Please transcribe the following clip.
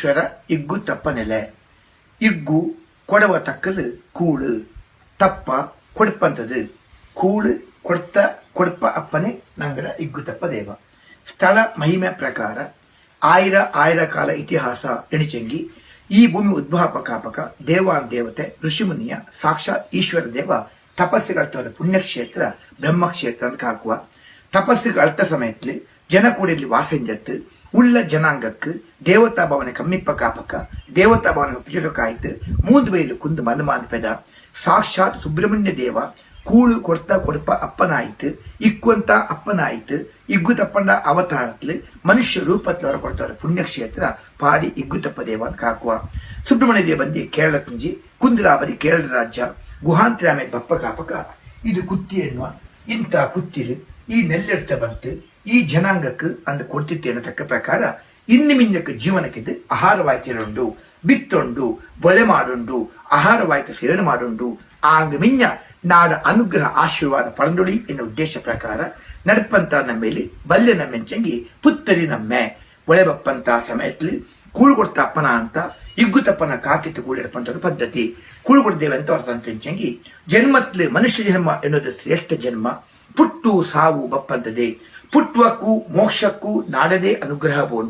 ஈஸ்வர இக்கு தப்பநிலை இக்கு ಕೊಡವ ತಕ್ಕಲು ಕೂಳು ತಪ್ಪ ಕೊಡ್ಪಂತದು ಕೂಳು ಕೊಡ್ಪ ಅಪ್ಪನೇ ನಂಗರ ಇಗ್ಗು ತಪ್ಪ ದೇವ ಸ್ಥಳ ಮಹಿಮೆ ಪ್ರಕಾರ ಆಯಿರ ಕಾಲ ಇತಿಹಾಸ ಎಣಿಚಂಗಿ ಈ ಭೂಮಿ ಉದ್ಭಾಪಕಾಪಕ ದೇವಾನ್ ದೇವತೆ ಋಷಿಮುನಿಯ ಸಾಕ್ಷಾತ್ ಈಶ್ವರ ದೇವ ತಪಸ್ಸುಗಳ ಪುಣ್ಯಕ್ಷೇತ್ರ ಬ್ರಹ್ಮಕ್ಷೇತ್ರ ಅಂತ ಹಾಕುವ ತಪಸ್ಸುಗಳ ಅರ್ಥ ಸಮಯದಲ್ಲಿ ಜನ ಕೂಡಲಿ ವಾಸಂಜತ್ತು உள்ள ஜனாங்கக்கு தேவதா பவனை கம்மிப்ப காப்பக்க தேவதா பவனை பிஜகாய்த்து மூந்து வயலு குந்து மலுமான் பெத சாட்சாத் சுப்பிரமணிய தேவ ಕೂಳು ಕೊಡ್ತಾ ಕೊಡಪ ಅಪ್ಪನಾಯ್ತು ಇಕ್ಕುವಂತ ಅಪ್ಪನಾಯ್ತು ಇಗ್ಗು ತಪ್ಪಂಡ ಅವತಾರತ್ಲು ಮನುಷ್ಯ ರೂಪತ್ಲು ಹೊರ ಕೊಡ್ತಾರೆ ಪುಣ್ಯಕ್ಷೇತ್ರ ಪಾಡಿ ಇಗ್ಗು ತಪ್ಪ ದೇವ ಅಂತ ಕಾಕುವ ಸುಬ್ರಹ್ಮಣ್ಯ ದೇವ ಬಂದಿ ಕೇರಳ ತುಂಜಿ ಕುಂದಿರಾವರಿ ಕೇರಳ ರಾಜ್ಯ ಗುಹಾಂತರಾಮೆ ಬಪ್ಪ ಕಾಪಕ ಇದು ಕುತ್ತಿ ಎನ್ನುವ ಇಂಥ ಕುತ್ತಿರು ಈ ನೆಲ್ಲೆಡ್ತ ಬಂತು ಈ ಜನಾಂಗಕ್ಕೆ ಅಂದು ಕೊಡ್ತಿತ್ತೇನೋ ತಕ್ಕ ಪ್ರಕಾರ ಇನ್ನು ಮಿನ್ನಕ್ಕೆ ಜೀವನಕ್ಕಿದ್ದು ಆಹಾರವಾಯ್ತಿರುಂಡು ಬಿತ್ತೊಂಡು ಬೊಲೆ ಮಾಡುಂಡು ಆಹಾರವಾಯ್ತು ಸೇವನೆ ಮಾಡುಂಡು ಆಂಗ ಮಿಂಜ ನಾಡ ಅನುಗ್ರಹ ಆಶೀರ್ವಾದ ಪಡೆದೊಳಿ ಎನ್ನುವ ಉದ್ದೇಶ ಪ್ರಕಾರ ನಡಪಂತ ನಮ್ಮೇಲಿ ಬಲ್ಲೆ ನಮ್ಮೆಂಚಂಗಿ ಪುತ್ತರಿ ನಮ್ಮೆ ಒಳೆ ಬಪ್ಪಂತ ಸಮಯದಲ್ಲಿ ಕೂಳು ಕೊಡ್ತಾ ಅಪ್ಪನ ಅಂತ ಇಗ್ಗು ತಪ್ಪನ ಕಾಕಿತ್ತು ಕೂಡಿಡಪಂತ ಪದ್ಧತಿ ಕೂಳು ಕೊಡ್ದೇವೆ ಅಂತ ಅರ್ಥಂಚಂಗಿ ಜನ್ಮತ್ಲು ಮನುಷ್ಯ ಜನ್ಮ ಎನ್ನುವುದು ಶ್ರೇಷ್ಠ ಜನ್ಮ ಪುಟ್ಟು ಸಾವು ಬಪ್ಪಂತದೆ ಪುಟ್ಟುವಕ್ಕೂ ಮೋಕ್ಷಕ್ಕೂ ನಾಡದೇ ಅನುಗ್ರಹ ಬೋದು